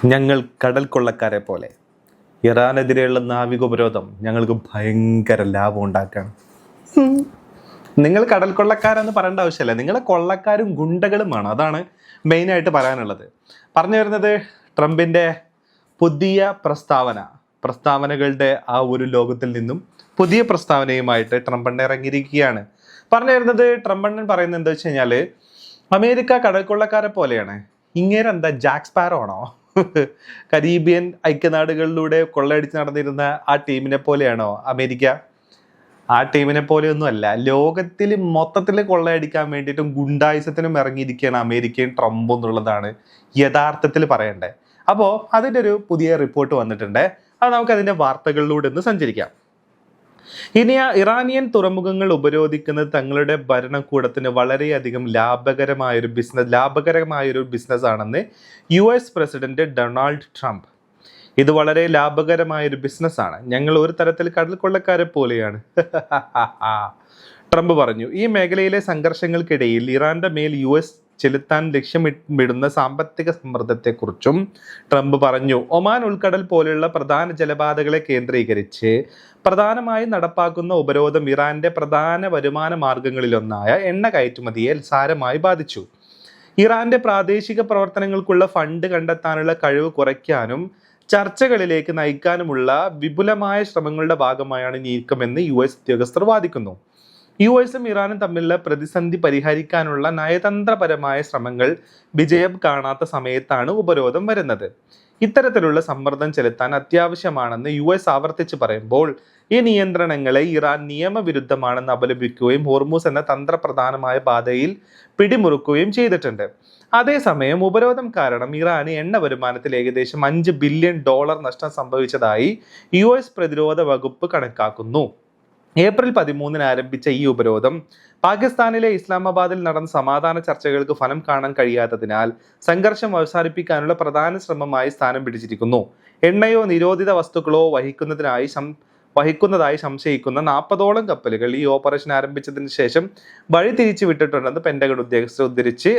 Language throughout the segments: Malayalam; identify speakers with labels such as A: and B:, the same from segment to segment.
A: ഞങ്ങൾ കടൽ കൊള്ളക്കാരെ പോലെ ഇറാനെതിരെയുള്ള നാവിക ഉപരോധം ഞങ്ങൾക്ക് ഭയങ്കര ലാഭം ഉണ്ടാക്കുകയാണ്. നിങ്ങൾ കടൽ കൊള്ളക്കാരെന്ന് പറയേണ്ട ആവശ്യമില്ല, നിങ്ങളെ കൊള്ളക്കാരും ഗുണ്ടകളുമാണ്. അതാണ് മെയിനായിട്ട് പറയാനുള്ളത്. പറഞ്ഞു വരുന്നത് ട്രംപിൻ്റെ പുതിയ പ്രസ്താവനകളുടെ ആ ഒരു ലോകത്തിൽ നിന്നും പുതിയ പ്രസ്താവനയുമായിട്ട് ട്രംപണ്ണൻ ഇറങ്ങിയിരിക്കുകയാണ്. പറഞ്ഞു വരുന്നത് ട്രംപണ്ണൻ പറയുന്നത് എന്താ വെച്ച് കഴിഞ്ഞാൽ, അമേരിക്ക കടൽ കൊള്ളക്കാരെ പോലെയാണ്. ഇങ്ങേരെന്താ ജാക്ക് സ്പാരോ ആണോ? കരീബിയൻ ഐക്യനാടുകളിലൂടെ കൊള്ളയടിച്ച് നടന്നിരുന്ന ആ ടീമിനെ പോലെയാണോ അമേരിക്ക? ആ ടീമിനെ പോലെയൊന്നും അല്ല. ലോകത്തിൽ മൊത്തത്തിൽ കൊള്ളയടിക്കാൻ വേണ്ടിയിട്ടും ഗുണ്ടായുസത്തിനും ഇറങ്ങിയിരിക്കുകയാണ് അമേരിക്കയും ട്രംപും എന്നുള്ളതാണ് യഥാർത്ഥത്തിൽ പറയണ്ടേ. അപ്പോൾ അതിൻ്റെ ഒരു പുതിയ റിപ്പോർട്ട് വന്നിട്ടുണ്ട്. അത് നമുക്ക് അതിൻ്റെ വാർത്തകളിലൂടെ ഒന്ന് സഞ്ചരിക്കാം. ഇനി ഇറാനിയൻ തുറമുഖങ്ങൾ ഉപരോധിക്കുന്നത് തങ്ങളുടെ ഭരണകൂടത്തിന് വളരെയധികം ലാഭകരമായൊരു ബിസിനസ് ആണെന്ന് US പ്രസിഡന്റ് ഡൊണാൾഡ് ട്രംപ്. ഇത് വളരെ ലാഭകരമായൊരു ബിസിനസ്സാണ്, ഞങ്ങൾ ഒരു തരത്തിൽ കടൽ കൊള്ളക്കാരെ പോലെയാണ് ട്രംപ് പറഞ്ഞു. ഈ മേഖലയിലെ സംഘർഷങ്ങൾക്കിടയിൽ ഇറാന്റെ മേൽ US ചെലുത്താൻ ലക്ഷ്യമിടുന്ന സാമ്പത്തിക സമ്മർദ്ദത്തെക്കുറിച്ചും ട്രംപ് പറഞ്ഞു. ഒമാൻ ഉൾക്കടൽ പോലെയുള്ള പ്രധാന ജലപാതകളെ കേന്ദ്രീകരിച്ച് പ്രധാനമായും നടപ്പാക്കുന്ന ഉപരോധം ഇറാന്റെ പ്രധാന വരുമാന മാർഗങ്ങളിലൊന്നായ എണ്ണ കയറ്റുമതിയെ സാരമായി ബാധിച്ചു. ഇറാന്റെ പ്രാദേശിക പ്രവർത്തനങ്ങൾക്കുള്ള ഫണ്ട് കണ്ടെത്താനുള്ള കഴിവ് കുറയ്ക്കാനും ചർച്ചകളിലേക്ക് നയിക്കാനുമുള്ള വിപുലമായ ശ്രമങ്ങളുടെ ഭാഗമായാണ് നീക്കമെന്ന് US ഉദ്യോഗസ്ഥർ വാദിക്കുന്നു. USഉം ഇറാനും തമ്മിലുള്ള പ്രതിസന്ധി പരിഹരിക്കാനുള്ള നയതന്ത്രപരമായ ശ്രമങ്ങൾ വിജയം കാണാത്ത സമയത്താണ് ഉപരോധം വരുന്നത്. ഇത്തരത്തിലുള്ള സമ്മർദ്ദം ചെലുത്താൻ അത്യാവശ്യമാണെന്ന് US ആവർത്തിച്ച് പറയുമ്പോൾ ഈ നിയന്ത്രണങ്ങളെ ഇറാൻ നിയമവിരുദ്ധമാണെന്ന് അപലപിക്കുകയും ഹോർമൂസ് എന്ന തന്ത്രപ്രധാനമായ പാതയിൽ പിടിമുറുക്കുകയും ചെയ്തിട്ടുണ്ട്. അതേസമയം ഉപരോധം കാരണം ഇറാന് എണ്ണ വരുമാനത്തിൽ ഏകദേശം $5 ബില്യൺ നഷ്ടം സംഭവിച്ചതായി US പ്രതിരോധ വകുപ്പ് കണക്കാക്കുന്നു. ഏപ്രിൽ 13 ആരംഭിച്ച ഈ ഉപരോധം പാകിസ്ഥാനിലെ ഇസ്ലാമാബാദിൽ നടന്ന സമാധാന ചർച്ചകൾക്ക് ഫലം കാണാൻ കഴിയാത്തതിനാൽ സംഘർഷം അവസാനിപ്പിക്കാനുള്ള പ്രധാന ശ്രമമായി സ്ഥാനം പിടിച്ചിരിക്കുന്നു. എണ്ണയോ നിരോധിത വസ്തുക്കളോ വഹിക്കുന്നതായി സംശയിക്കുന്ന 40ഓളം കപ്പലുകൾ ഈ ഓപ്പറേഷൻ ആരംഭിച്ചതിന് ശേഷം വഴി തിരിച്ചു വിട്ടിട്ടുണ്ടെന്ന് പെന്റഗൺ ഉദ്യോഗസ്ഥരെ ഉദ്ധരിച്ച്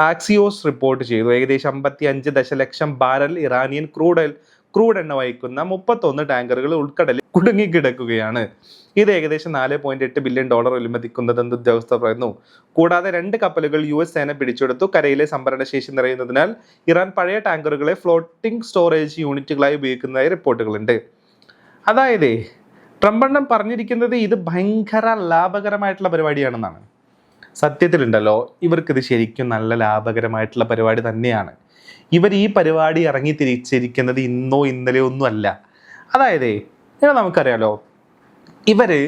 A: ആക്സിയോസ് റിപ്പോർട്ട് ചെയ്തു. ഏകദേശം 55 ദശലക്ഷം ബാരൽ ഇറാനിയൻ ക്രൂഡ് എണ്ണ വഹിക്കുന്ന 31 ടാങ്കറുകൾ ഉൾക്കടലിൽ കുടുങ്ങിക്കിടക്കുകയാണ്. ഇത് ഏകദേശം $4.8 ബില്യൺ വിലമതിക്കുന്നതെന്ന് ഉദ്യോഗസ്ഥർ പറയുന്നു. കൂടാതെ 2 കപ്പലുകൾ US സേന പിടിച്ചെടുത്തു. കരയിലെ സംഭരണശേഷി നിറയുന്നതിനാൽ ഇറാൻ പഴയ ടാങ്കറുകളെ ഫ്ലോട്ടിംഗ് സ്റ്റോറേജ് യൂണിറ്റുകളായി ഉപയോഗിക്കുന്നതായി റിപ്പോർട്ടുകളുണ്ട്. അതായത് ട്രംപണ്ണൻ പറഞ്ഞിരിക്കുന്നത് ഇത് ഭയങ്കര ലാഭകരമായിട്ടുള്ള പരിപാടിയാണെന്നാണ്. സത്യത്തിലുണ്ടല്ലോ, ഇവർക്കിത് ശരിക്കും നല്ല ലാഭകരമായിട്ടുള്ള പരിപാടി തന്നെയാണ്. ഇവർ ഈ പരിപാടി ഇറങ്ങി തിരിച്ചിരിക്കുന്നത് ഇന്നോ ഇന്നലെയോ ഒന്നും അല്ല. അതായത് നമുക്കറിയാലോ, ഇവര്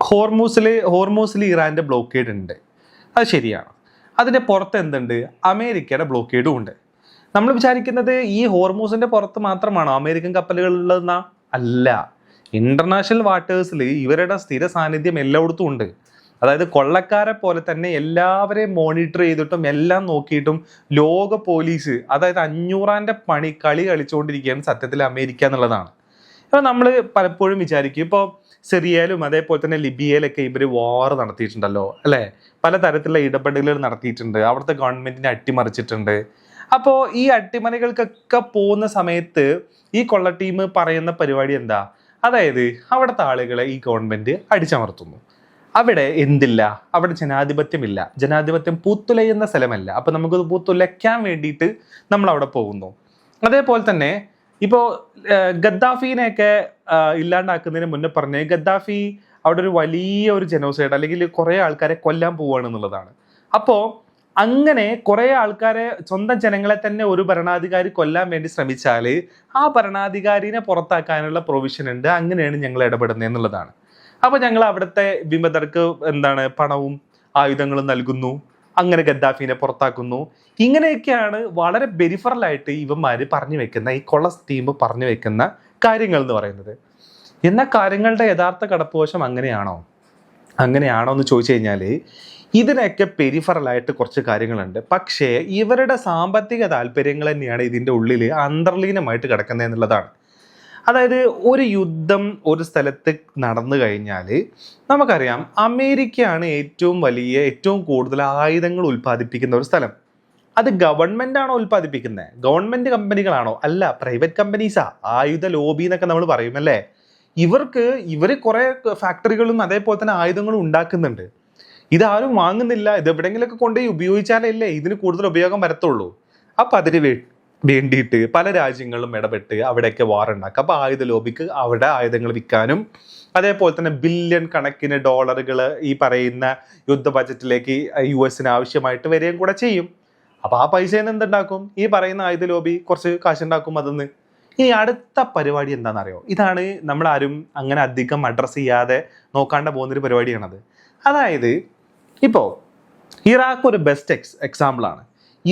A: ഹോർമൂസിൽ ഇറാന്റെ ബ്ലോക്കേഡ് ഉണ്ട്, അത് ശരിയാണ്. അതിന്റെ പുറത്ത് എന്തുണ്ട്? അമേരിക്കയുടെ ബ്ലോക്കേഡും ഉണ്ട്. നമ്മൾ വിചാരിക്കുന്നത് ഈ ഹോർമൂസിന്റെ പുറത്ത് മാത്രമാണോ അമേരിക്കൻ കപ്പലുകൾ ഉള്ളതെന്നാ? അല്ല, ഇന്റർനാഷണൽ വാട്ടേഴ്സിൽ ഇവരുടെ സ്ഥിര സാന്നിധ്യം എല്ലായിടത്തും ഉണ്ട്. അതായത് കൊള്ളക്കാരെ പോലെ തന്നെ എല്ലാവരെയും മോണിറ്റർ ചെയ്തിട്ടും എല്ലാം നോക്കിയിട്ടും ലോക പോലീസ്, അതായത് 500ാന്റെ കളി കളിച്ചുകൊണ്ടിരിക്കുകയാണ് സത്യത്തിൽ അമേരിക്ക എന്നുള്ളതാണ്. അപ്പോൾ നമ്മൾ പലപ്പോഴും വിചാരിക്കും, ഇപ്പോൾ സിറിയയിലും അതേപോലെ തന്നെ ലിബിയയിലൊക്കെ ഇവർ വാർ നടത്തിയിട്ടുണ്ടല്ലോ അല്ലേ, പലതരത്തിലുള്ള ഇടപെടലുകൾ നടത്തിയിട്ടുണ്ട്, അവിടുത്തെ ഗവൺമെന്റിനെ അട്ടിമറിച്ചിട്ടുണ്ട്. അപ്പോൾ ഈ അട്ടിമറികൾക്കൊക്കെ പോകുന്ന സമയത്ത് ഈ കൊള്ള ടീം പറയുന്ന പരിപാടി എന്താ? അതായത് അവിടുത്തെ ആളുകളെ ഈ ഗവൺമെന്റ് അടിച്ചമർത്തുന്നു. അവിടെ എന്തില്ല? അവിടെ ജനാധിപത്യമില്ല. ജനാധിപത്യം പൂത്തുലയുന്ന സ്ഥലമല്ല. അപ്പൊ നമുക്കത് പൂത്തുലയ്ക്കാൻ വേണ്ടിയിട്ട് നമ്മൾ അവിടെ പോകുന്നു. അതേപോലെ തന്നെ ഇപ്പോൾ ഗദ്ദാഫിനെയൊക്കെ ഇല്ലാണ്ടാക്കുന്നതിന് മുന്നേ പറഞ്ഞ ഗദ്ദാഫി അവിടെ ഒരു വലിയ ഒരു ജനോസൈഡ് അല്ലെങ്കിൽ കുറെ ആൾക്കാരെ കൊല്ലാൻ പോവുകയാണ് എന്നുള്ളതാണ്. അപ്പോൾ അങ്ങനെ കുറെ ആൾക്കാരെ, സ്വന്തം ജനങ്ങളെ തന്നെ ഒരു ഭരണാധികാരി കൊല്ലാൻ വേണ്ടി ശ്രമിച്ചാൽ ആ ഭരണാധികാരിനെ പുറത്താക്കാനുള്ള പ്രൊവിഷൻ ഉണ്ട്. അങ്ങനെയാണ് ഞങ്ങൾ ഇടപെടുന്നത് എന്നുള്ളതാണ്. അപ്പൊ ഞങ്ങൾ അവിടുത്തെ വിമതർക്ക് പണവും ആയുധങ്ങളും നൽകുന്നു, അങ്ങനെ ഗദ്ദാഫിനെ പുറത്താക്കുന്നു. ഇങ്ങനെയൊക്കെയാണ് വളരെ പെരിഫറലായിട്ട് ഇവന്മാര് പറഞ്ഞു വെക്കുന്ന, ഈ കൊള്ള ടീം പറഞ്ഞു വെക്കുന്ന കാര്യങ്ങൾ എന്ന് പറയുന്നത്. എന്നാൽ കാര്യങ്ങളുടെ യഥാർത്ഥ കടപ്പുവശം അങ്ങനെയാണോ എന്ന് ചോദിച്ചു കഴിഞ്ഞാൽ ഇതിനൊക്കെ പെരിഫറലായിട്ട് കുറച്ച് കാര്യങ്ങളുണ്ട്. പക്ഷേ ഇവരുടെ സാമ്പത്തിക താല്പര്യങ്ങൾ തന്നെയാണ് ഇതിൻ്റെ ഉള്ളിൽ അന്തർലീനമായിട്ട് കിടക്കുന്നത് എന്നുള്ളതാണ്. അതായത് ഒരു യുദ്ധം ഒരു സ്ഥലത്ത് നടന്നു കഴിഞ്ഞാൽ നമുക്കറിയാം, അമേരിക്കയാണ് ഏറ്റവും കൂടുതൽ ആയുധങ്ങൾ ഉൽപ്പാദിപ്പിക്കുന്ന ഒരു സ്ഥലം. അത് ഗവൺമെന്റ് ആണോ ഉൽപ്പാദിപ്പിക്കുന്നത്? ഗവൺമെന്റ് കമ്പനികളാണോ? അല്ല, പ്രൈവറ്റ് കമ്പനീസാ. ആയുധ ലോബി എന്നൊക്കെ നമ്മൾ പറയും അല്ലേ? ഇവര് കുറെ ഫാക്ടറികളും അതേപോലെ തന്നെ ആയുധങ്ങളും ഉണ്ടാക്കുന്നുണ്ട്. ഇതാരും വാങ്ങുന്നില്ല. ഇത് എവിടെയെങ്കിലുമൊക്കെ കൊണ്ടുപോയി ഉപയോഗിച്ചാലല്ലേ ഇതിന് കൂടുതൽ ഉപയോഗം വരത്തുള്ളൂ. അപ്പൊ അതിന് വേണ്ടിയിട്ട് പല രാജ്യങ്ങളും ഇടപെട്ട് അവിടെയൊക്കെ വാർ ഉണ്ടാക്കുക. അപ്പൊ ആയുധ ലോബിക്ക് അവിടെ ആയുധങ്ങൾ വിൽക്കാനും അതേപോലെ തന്നെ ബില്യൺ കണക്കിന് ഡോളറുകൾ ഈ പറയുന്ന യുദ്ധ ബജറ്റിലേക്ക് US ആവശ്യമായിട്ട് വരികയും കൂടെ ചെയ്യും. അപ്പൊ ആ പൈസയിൽ നിന്ന് എന്തുണ്ടാക്കും? ഈ പറയുന്ന ആയുധ ലോബി കുറച്ച് കാശുണ്ടാക്കും അതിന്ന്. ഇനി അടുത്ത പരിപാടി എന്താണെന്നറിയോ? ഇതാണ് നമ്മൾ ആരും അങ്ങനെ അധികം അഡ്രസ്സ് ചെയ്യാതെ നോക്കാണ്ട് പോകുന്നൊരു പരിപാടിയാണത്. അതായത് ഇപ്പോൾ ഇറാഖ് ഒരു ബെസ്റ്റ് എക്സാമ്പിളാണ്.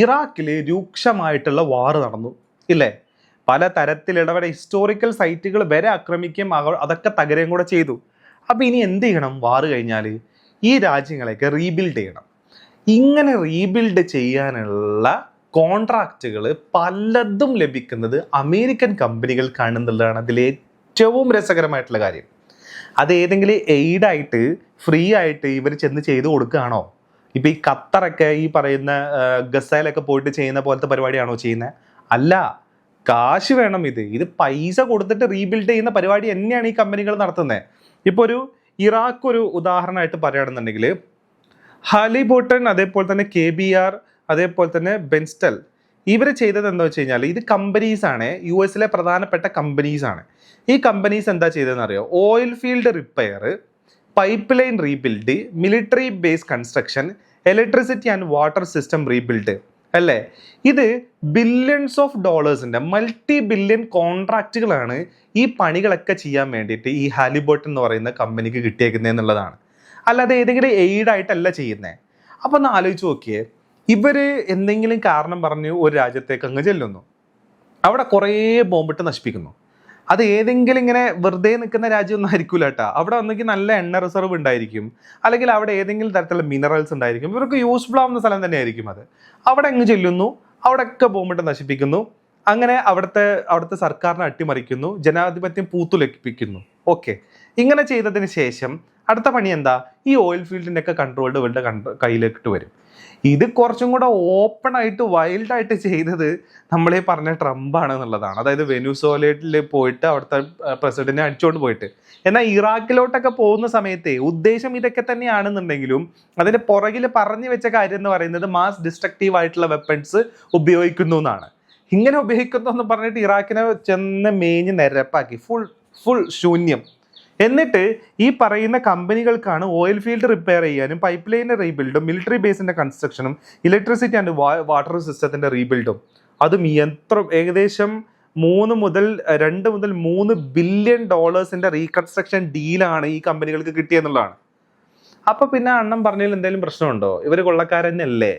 A: ഇറാഖിൽ രൂക്ഷമായിട്ടുള്ള വാർ നടന്നു ഇല്ലേ? പല തരത്തിലുള്ള ഹിസ്റ്റോറിക്കൽ സൈറ്റുകൾ വരെ ആക്രമിക്കുകയും അതൊക്കെ തകരുകയും കൂടെ ചെയ്തു. അപ്പോൾ ഇനി എന്ത് ചെയ്യണം? വാർ കഴിഞ്ഞാൽ ഈ രാജ്യങ്ങളെയൊക്കെ റീബിൽഡ് ചെയ്യണം. ഇങ്ങനെ റീബിൽഡ് ചെയ്യാനുള്ള കോൺട്രാക്റ്റുകൾ പലതും ലഭിക്കുന്നത് അമേരിക്കൻ കമ്പനികൾക്കാണെന്നുള്ളതാണ് അതിൽ ഏറ്റവും രസകരമായിട്ടുള്ള കാര്യം. അത് ഏതെങ്കിലും എയ്ഡായിട്ട് ഫ്രീ ആയിട്ട് ഇവർ ചെന്ന് ചെയ്ത് കൊടുക്കുകയാണോ? ഇപ്പം ഈ ഖത്തറൊക്കെ ഈ പറയുന്ന ഗസയിലൊക്കെ പോയിട്ട് ചെയ്യുന്ന പോലത്തെ പരിപാടിയാണോ ചെയ്യുന്നത്? അല്ല, കാശ് വേണം. ഇത് പൈസ കൊടുത്തിട്ട് റീബിൽഡ് ചെയ്യുന്ന പരിപാടി തന്നെയാണ് ഈ കമ്പനികൾ നടത്തുന്നത്. ഇപ്പോൾ ഒരു ഇറാഖ് ഒരു ഉദാഹരണമായിട്ട് പറയുകയാണെന്നുണ്ടെങ്കിൽ ഹാലിബർട്ടൺ അതേപോലെ തന്നെ KBR അതേപോലെ തന്നെ ബെൻസ്റ്റൽ ഇവർ ചെയ്തത് എന്താ വെച്ച് കഴിഞ്ഞാൽ ഇത് കമ്പനീസാണ്, US പ്രധാനപ്പെട്ട കമ്പനീസാണ്. ഈ കമ്പനീസ് എന്താ ചെയ്തതെന്ന് അറിയോ? Oil field repair, pipe line rebuild, military base construction, electricity and water system rebuild അല്ലേ? ഇത് ബില്യൺസ് ഓഫ് ഡോളേഴ്സിൻ്റെ മൾട്ടി ബില്യൺ കോൺട്രാക്റ്റുകളാണ് ഈ പണികളൊക്കെ ചെയ്യാൻ വേണ്ടിയിട്ട് ഈ ഹാലിബർട്ടൺ എന്ന് പറയുന്ന കമ്പനിക്ക് കിട്ടിയേക്കുന്നത് എന്നുള്ളതാണ്. അല്ലാതെ ഏതെങ്കിലും എയ്ഡായിട്ടല്ല ചെയ്യുന്നത്. അപ്പോൾ ഒന്ന് ആലോചിച്ച് നോക്കിയേ, ഇവർ എന്തെങ്കിലും കാരണം പറഞ്ഞ് ഒരു രാജ്യത്തേക്ക് അങ്ങ് ചെല്ലുന്നു, അവിടെ കുറേ ബോംബിട്ട് നശിപ്പിക്കുന്നു. അത് ഏതെങ്കിലും ഇങ്ങനെ വെറുതെ നിൽക്കുന്ന രാജ്യമൊന്നും ആയിരിക്കില്ല കേട്ടോ. അവിടെ വന്നെങ്കിൽ നല്ല എണ്ണ റിസർവ് ഉണ്ടായിരിക്കും, അല്ലെങ്കിൽ അവിടെ ഏതെങ്കിലും തരത്തിലുള്ള മിനറൽസ് ഉണ്ടായിരിക്കും. ഇവർക്ക് യൂസ്ഫുൾ ആവുന്ന സ്ഥലം തന്നെയായിരിക്കും അത്. അവിടെ അങ്ങ് ചെല്ലുന്നു, അവിടെയൊക്കെ ബോംബിട്ട് നശിപ്പിക്കുന്നു. അങ്ങനെ അവിടുത്തെ സർക്കാരിനെ അട്ടിമറിക്കുന്നു, ജനാധിപത്യം പൂത്തുലപ്പിക്കുന്നു. ഓക്കെ, ഇങ്ങനെ ചെയ്തതിന് ശേഷം അടുത്ത പണി എന്താ? ഈ ഓയിൽ ഫീൽഡിൻ്റെ ഒക്കെ കൺട്രോൾഡ് ഇവരുടെ കയ്യിലേക്ക് വരും. ഇത് കുറച്ചും കൂടെ ഓപ്പൺ ആയിട്ട് വൈൽഡായിട്ട് ചെയ്തത് നമ്മളീ പറഞ്ഞ ട്രംപാണ് എന്നുള്ളതാണ്. അതായത് വെനിസ്വേലയിൽ പോയിട്ട് അവിടുത്തെ പ്രസിഡന്റിനെ അടിച്ചുകൊണ്ട് പോയിട്ട്. എന്നാൽ ഇറാഖിലോട്ടൊക്കെ പോകുന്ന സമയത്തെ ഉദ്ദേശം ഇതൊക്കെ തന്നെയാണെന്നുണ്ടെങ്കിലും അതിന്റെ പുറകിൽ പറഞ്ഞു വെച്ച കാര്യം എന്ന് പറയുന്നത് മാസ് ഡിസ്ട്രക്റ്റീവ് ആയിട്ടുള്ള വെപ്പൺസ് ഉപയോഗിക്കുന്നു എന്നാണ്. ഇങ്ങനെ ഉപയോഗിക്കുന്നു എന്ന് പറഞ്ഞിട്ട് ഇറാഖിനെ ചെന്ന് മേഞ്ഞ് നിരപ്പാക്കി ഫുൾ ശൂന്യം. എന്നിട്ട് ഈ പറയുന്ന കമ്പനികൾക്കാണ് ഓയിൽ ഫീൽഡ് റിപ്പയർ ചെയ്യാനും പൈപ്പ് ലൈനിന്റെ റീബിൽഡും മിലിറ്ററി ബേസിന്റെ കൺസ്ട്രക്ഷനും ഇലക്ട്രിസിറ്റി ആൻഡ് വാട്ടർ സിസ്റ്റത്തിന്റെ റീബിൽഡും അതും ഏകദേശം 2 മുതൽ 3 ബില്യൺ ഡോളേഴ്സിന്റെ റീകൺസ്ട്രക്ഷൻ ഡീലാണ് ഈ കമ്പനികൾക്ക് കിട്ടിയെന്നുള്ളതാണ്. അപ്പൊ പിന്നെ അണ്ണം പറഞ്ഞതിൽ എന്തെങ്കിലും പ്രശ്നമുണ്ടോ? ഇവര് കൊള്ളക്കാരനല്ലേ?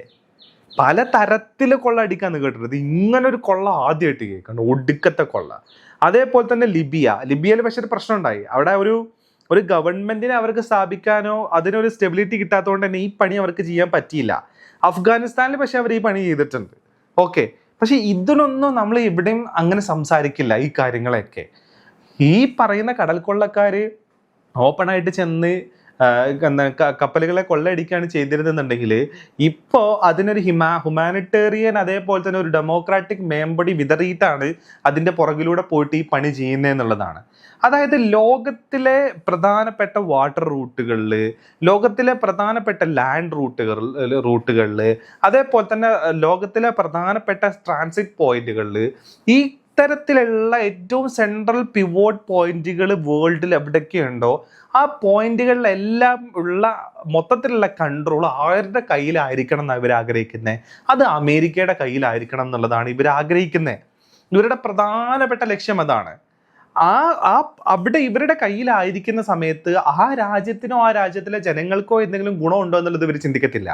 A: പല തരത്തിൽ കൊള്ള അടിക്കാന്ന് കേട്ടിട്ടുണ്ട്. ഇങ്ങനൊരു കൊള്ള ആദ്യമായിട്ട് കേൾക്കണ്ട, ഒടുക്കത്തെ കൊള്ള. അതേപോലെ തന്നെ ലിബിയയിൽ പക്ഷെ ഒരു പ്രശ്നം ഉണ്ടായി. അവിടെ ഒരു ഗവൺമെന്റിനെ അവർക്ക് സ്ഥാപിക്കാനോ അതിനൊരു സ്റ്റെബിലിറ്റി കിട്ടാത്തതുകൊണ്ട് തന്നെ ഈ പണി അവർക്ക് ചെയ്യാൻ പറ്റിയില്ല. അഫ്ഗാനിസ്ഥാനിൽ പക്ഷെ അവർ ഈ പണി ചെയ്തിട്ടുണ്ട്. ഓക്കെ, പക്ഷെ ഇതിനൊന്നും നമ്മൾ ഇവിടെയും അങ്ങനെ സംസാരിക്കില്ല ഈ കാര്യങ്ങളൊക്കെ. ഈ പറയുന്ന കടൽ കൊള്ളക്കാര് ഓപ്പണായിട്ട് ചെന്ന് കപ്പലുകളെ കൊള്ളയടിക്കുകയാണ് ചെയ്തിരുന്നെന്നുണ്ടെങ്കിൽ ഇപ്പോൾ അതിനൊരു ഹ്യൂമാനിറ്റേറിയൻ അതേപോലെ തന്നെ ഒരു ഡെമോക്രാറ്റിക് മേമ്പടി വിതറിയിട്ടാണ് അതിൻ്റെ പുറകിലൂടെ പോയിട്ട് ഈ പണി ചെയ്യുന്നതെന്നുള്ളതാണ്. അതായത് ലോകത്തിലെ പ്രധാനപ്പെട്ട വാട്ടർ റൂട്ടുകളിൽ, ലോകത്തിലെ പ്രധാനപ്പെട്ട ലാൻഡ് റൂട്ടുകളിൽ അതേപോലെ തന്നെ ലോകത്തിലെ പ്രധാനപ്പെട്ട ട്രാൻസിറ്റ് പോയിന്റുകളിൽ ഈ ഇത്തരത്തിലുള്ള ഏറ്റവും സെൻട്രൽ പിവോട്ട് പോയിന്റുകൾ വേൾഡിൽ എവിടെയൊക്കെയുണ്ടോ ആ പോയിന്റുകളിലെല്ലാം ഉള്ള മൊത്തത്തിലുള്ള കൺട്രോൾ ആരുടെ കയ്യിലായിരിക്കണം എന്നാണ് ഇവർ ആഗ്രഹിക്കുന്നത്. അത് അമേരിക്കയുടെ കയ്യിലായിരിക്കണം എന്നുള്ളതാണ് ഇവർ ആഗ്രഹിക്കുന്നത്. ഇവരുടെ പ്രധാനപ്പെട്ട ലക്ഷ്യം അതാണ്. അവിടെ ഇവരുടെ കയ്യിലായിരിക്കുന്ന സമയത്ത് ആ രാജ്യത്തിനോ ആ രാജ്യത്തിലെ ജനങ്ങൾക്കോ എന്തെങ്കിലും ഗുണമുണ്ടോ എന്നുള്ളത് ഇവർ ചിന്തിക്കത്തില്ല.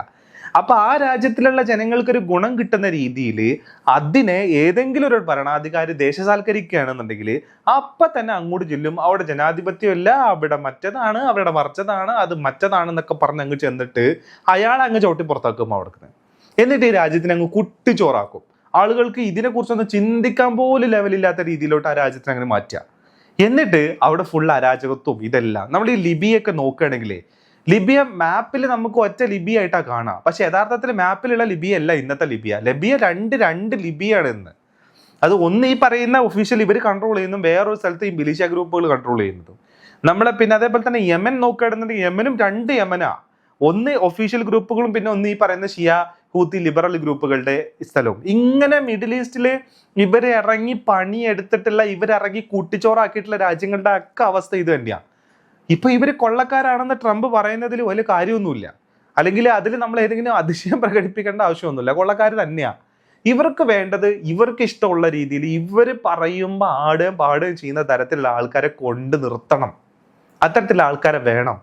A: അപ്പൊ ആ രാജ്യത്തിലുള്ള ജനങ്ങൾക്കൊരു ഗുണം കിട്ടുന്ന രീതിയിൽ അതിനെ ഏതെങ്കിലും ഒരു ഭരണാധികാരി ദേശസാൽക്കരിക്കുകയാണെന്നുണ്ടെങ്കിൽ അപ്പൊ തന്നെ അങ്ങോട്ട് ചെല്ലും. അവിടെ ജനാധിപത്യമല്ല, അവിടെ മറ്റതാണ്, അവരുടെ മറിച്ചതാണ്, അത് മറ്റതാണെന്നൊക്കെ പറഞ്ഞ് അങ്ങ് ചെന്നിട്ട് അയാളെ അങ്ങ് ചവിട്ടി പുറത്താക്കും അവിടുന്ന്. എന്നിട്ട് ഈ രാജ്യത്തിനെ അങ്ങ് കുട്ടിച്ചോറാക്കും. ആളുകൾക്ക് ഇതിനെക്കുറിച്ചൊന്നും ചിന്തിക്കാൻ പോലും ലെവലില്ലാത്ത രീതിയിലോട്ട് ആ രാജ്യത്തിനെ അങ്ങനെ മാറ്റുക. എന്നിട്ട് അവിടെ ഫുൾ അരാജകത്വം ഇതെല്ലാം. നമ്മൾ ഈ ലിബിയൊക്കെ നോക്കുകയാണെങ്കിൽ ലിബിയ മാപ്പിൽ നമുക്ക് ഒറ്റ ലിബിയ ആയിട്ടാണ് കാണാം. പക്ഷെ യഥാർത്ഥത്തിൽ മാപ്പിലുള്ള ലിബിയ അല്ല ഇന്നത്തെ ലിബിയ. രണ്ട് ലിബിയാണ് ഇന്ന്. അത് ഒന്ന് ഈ പറയുന്ന ഒഫീഷ്യൽ ഇവർ കൺട്രോൾ ചെയ്യുന്നതും വേറൊരു സ്ഥലത്ത് ഈ മിലിഷ്യ ഗ്രൂപ്പുകൾ കൺട്രോൾ ചെയ്യുന്നതും. നമ്മളെ പിന്നെ അതേപോലെ തന്നെ യമൻ നോക്കുകയാണെന്നുണ്ടെങ്കിൽ യമനും 2 യമനാ. ഒന്ന് ഒഫീഷ്യൽ ഗ്രൂപ്പുകളും പിന്നെ ഒന്ന് ഈ പറയുന്ന ഷിയ ഹൂത്തി ലിബറൽ ഗ്രൂപ്പുകളുടെ സ്ഥലവും. ഇങ്ങനെ മിഡിൽ ഈസ്റ്റില് ഇവരെ ഇറങ്ങി പണിയെടുത്തിട്ടുള്ള ഇവരിറങ്ങി കൂട്ടിച്ചോറാക്കിയിട്ടുള്ള രാജ്യങ്ങളുടെ ഒക്കെ അവസ്ഥ ഇത് തന്നെയാണ്. ഇപ്പൊ ഇവര് കൊള്ളക്കാരാണെന്ന് ട്രംപ് പറയുന്നതിൽ വലിയ കാര്യമൊന്നുമില്ല, അല്ലെങ്കിൽ അതിൽ നമ്മൾ ഏതെങ്കിലും അതിശയം പ്രകടിപ്പിക്കേണ്ട ആവശ്യമൊന്നുമില്ല. കൊള്ളക്കാർ തന്നെയാ. ഇവർക്ക് വേണ്ടത് ഇവർക്ക് ഇഷ്ടമുള്ള രീതിയിൽ ഇവർ പറയുമ്പോൾ ആടുകയും പാടുകയും ചെയ്യുന്ന തരത്തിലുള്ള ആൾക്കാരെ കൊണ്ട് നിർത്തണം. അത്തരത്തിലുള്ള ആൾക്കാരെ വേണം.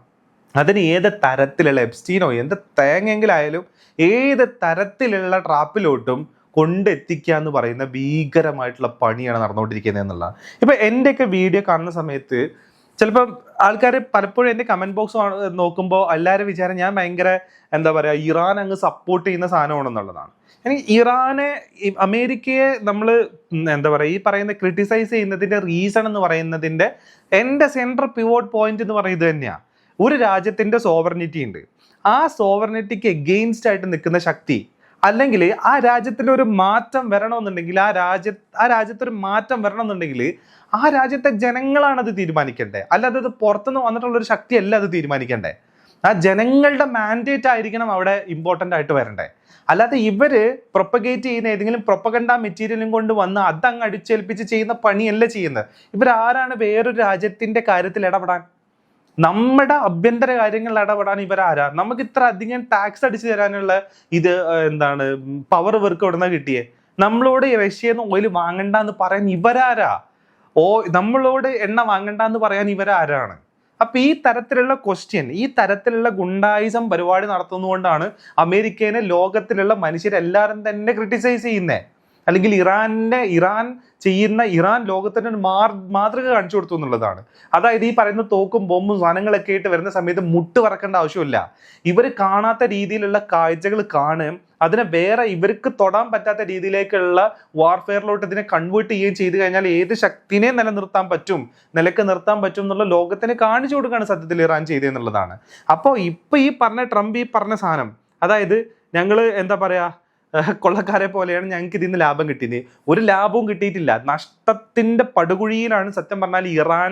A: അതിന് ഏത് തരത്തിലുള്ള എപ്സ്റ്റീനോ എന്ത് തേങ്ങെങ്കിലായാലും ഏത് തരത്തിലുള്ള ട്രാപ്പിലോട്ടും കൊണ്ടെത്തിക്കുക എന്ന് പറയുന്ന ഭീകരമായിട്ടുള്ള പണിയാണ് നടന്നുകൊണ്ടിരിക്കുന്നത് എന്നുള്ളത്. ഇപ്പൊ എന്റെയൊക്കെ വീഡിയോ കാണുന്ന സമയത്ത് ചിലപ്പോൾ ആൾക്കാർ പലപ്പോഴും എൻ്റെ കമന്റ് ബോക്സ് നോക്കുമ്പോൾ എല്ലാവരും വിചാരം ഞാൻ ഭയങ്കര എന്താ പറയുക ഇറാൻ അങ്ങ് സപ്പോർട്ട് ചെയ്യുന്ന സാധനമാണെന്നുള്ളതാണ്. എനിക്ക് ഇറാനെ അമേരിക്കയെ നമ്മൾ എന്താ പറയുക ഈ പറയുന്ന ക്രിട്ടിസൈസ് ചെയ്യുന്നതിന്റെ റീസൺ എന്ന് പറയുന്നതിന്റെ എൻ്റെ സെൻട്രൽ പിവോട്ട് പോയിന്റ് എന്ന് പറയുന്നത് തന്നെയാണ്. ഒരു രാജ്യത്തിന്റെ സോവറിനിറ്റി ഉണ്ട്. ആ സോവറിനിറ്റിക്ക് എഗെയിൻസ്റ്റ് ആയിട്ട് നിൽക്കുന്ന ശക്തി, അല്ലെങ്കിൽ ആ രാജ്യത്തിന് ഒരു മാറ്റം വരണമെന്നുണ്ടെങ്കിൽ ആ രാജ്യത്തൊരു മാറ്റം വരണമെന്നുണ്ടെങ്കിൽ ആ രാജ്യത്തെ ജനങ്ങളാണ് അത് തീരുമാനിക്കേണ്ടത്. അല്ലാതെ അത് പുറത്തുനിന്ന് വന്നിട്ടുള്ള ഒരു ശക്തിയല്ല അത് തീരുമാനിക്കേണ്ടത്. ആ ജനങ്ങളുടെ മാൻഡേറ്റ് ആയിരിക്കണം അവിടെ ഇമ്പോർട്ടൻ്റ് ആയിട്ട് വരണ്ടേ. അല്ലാതെ ഇവര് പ്രൊപ്പഗേറ്റ് ചെയ്യുന്ന ഏതെങ്കിലും പ്രൊപ്പഗണ്ട മെറ്റീരിയലും കൊണ്ട് വന്ന് അതങ്ങ് അടിച്ചേൽപ്പിച്ച് ചെയ്യുന്ന പണിയല്ല ചെയ്യുന്നത്. ഇവരാരാണ് വേറൊരു രാജ്യത്തിന്റെ കാര്യത്തിൽ ഇടപെടാൻ? നമ്മുടെ ആഭ്യന്തര കാര്യങ്ങളിൽ ഇടപെടാൻ ഇവരാരാ? നമുക്ക് ഇത്ര അധികം ടാക്സ് അടിച്ചു തരാനുള്ള ഇത് എന്താണ് പവർ ഇവർക്ക് എവിടുന്ന കിട്ടിയേ? നമ്മളോട് റഷ്യന്ന് ഓയിൽ വാങ്ങണ്ട എന്ന് പറയാൻ ഇവരാരാ? നമ്മളോട് എണ്ണ വാങ്ങണ്ട എന്ന് പറയാൻ ഇവരാരാണ്? അപ്പൊ ഈ തരത്തിലുള്ള ക്വസ്റ്റ്യൻ, ഈ തരത്തിലുള്ള ഗുണ്ടായിസം പരിപാടി നടത്തുന്നതുകൊണ്ടാണ് അമേരിക്കനെ ലോകത്തിലുള്ള മനുഷ്യരെല്ലാവരും തന്നെ ക്രിട്ടിസൈസ് ചെയ്യുന്നത്. അല്ലെങ്കിൽ ഇറാൻ ലോകത്തിന് ഒരു മാതൃക കാണിച്ചു കൊടുത്തു എന്നുള്ളതാണ്. അതായത് ഈ പറയുന്ന തോക്കും ബോംബും സാധനങ്ങളൊക്കെ ആയിട്ട് വരുന്ന സമയത്ത് മുട്ട് പറക്കേണ്ട ആവശ്യമില്ല. ഇവർ കാണാത്ത രീതിയിലുള്ള കാഴ്ചകൾ കാണുകയും അതിനെ വേറെ ഇവർക്ക് തൊടാൻ പറ്റാത്ത രീതിയിലേക്കുള്ള വാർഫെയറിലോട്ട് ഇതിനെ കൺവേർട്ട് ചെയ്യുകയും ചെയ്തു കഴിഞ്ഞാൽ ഏത് ശക്തിനെ നിലക്ക് നിർത്താൻ പറ്റും എന്നുള്ള ലോകത്തിന് കാണിച്ചു കൊടുക്കുകയാണ് സത്യത്തിൽ ഇറാൻ ചെയ്തെന്നുള്ളതാണ്. അപ്പോൾ ഇപ്പൊ ഈ ട്രംപ് ഈ പറഞ്ഞ സാധനം, അതായത് ഞങ്ങൾ എന്താ പറയാ കൊള്ളക്കാരെ പോലെയാണ് ഞങ്ങൾക്ക് ഇതിന്ന് ലാഭം കിട്ടിയത്. ഒരു ലാഭവും കിട്ടിയിട്ടില്ല. നഷ്ടത്തിന്റെ പടുകുഴിയിലാണ് സത്യം പറഞ്ഞാൽ ഇറാൻ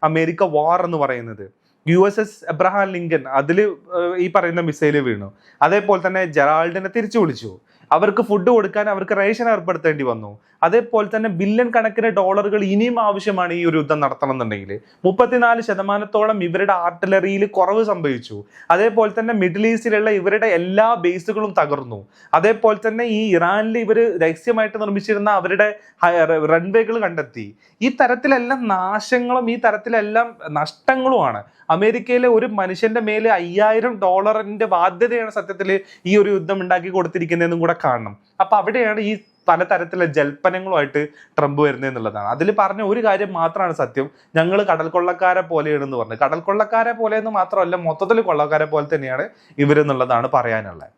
A: അമേരിക്ക വാർ എന്ന് പറയുന്നത്. USS എബ്രഹാം ലിങ്കൻ അതിൽ ഈ പറയുന്ന മിസൈല് വീണു. അതേപോലെ തന്നെ ജെറാൾഡിനെ തിരിച്ചു വിളിച്ചു. അവർക്ക് ഫുഡ് കൊടുക്കാൻ അവർക്ക് റേഷൻ ഏർപ്പെടുത്തേണ്ടി വന്നു. അതേപോലെ തന്നെ ബില്യൺ കണക്കിന് ഡോളറുകൾ ഇനിയും ആവശ്യമാണ് ഈ ഒരു യുദ്ധം നടത്തണം എന്നുണ്ടെങ്കിൽ. 34% ഇവരുടെ ആർട്ടിലറിയിൽ കുറവ് സംഭവിച്ചു. അതേപോലെ തന്നെ മിഡിൽ ഈസ്റ്റിലുള്ള ഇവരുടെ എല്ലാ ബേസുകളും തകർന്നു. അതേപോലെ തന്നെ ഈ ഇറാനിൽ ഇവർ രഹസ്യമായിട്ട് നിർമ്മിച്ചിരുന്ന അവരുടെ റൺവേകൾ കണ്ടെത്തി. ഈ തരത്തിലെല്ലാം നാശങ്ങളും ഈ തരത്തിലെല്ലാം നഷ്ടങ്ങളുമാണ്. അമേരിക്കയിലെ ഒരു മനുഷ്യന്റെ മേലെ $5000 ബാധ്യതയാണ് സത്യത്തിൽ ഈ ഒരു യുദ്ധം ഉണ്ടാക്കി കൊടുത്തിരിക്കുന്നതെന്നും കൂടെ കാണണം. അപ്പൊ അവിടെയാണ് ഈ പലതരത്തിലുള്ള ജൽപ്പനങ്ങളുമായിട്ട് ട്രംപ് വരുന്നത് എന്നുള്ളതാണ്. അതിൽ പറഞ്ഞ ഒരു കാര്യം മാത്രമാണ് സത്യം, ഞങ്ങൾ കടൽ കൊള്ളക്കാരെ പോലെയാണെന്ന് പറഞ്ഞു. കടൽ കൊള്ളക്കാരെ പോലെ എന്ന് മാത്രമല്ല, മൊത്തത്തിൽ കൊള്ളക്കാരെ പോലെ തന്നെയാണ് ഇവരെന്നുള്ളതാണ് പറയാനുള്ളത്.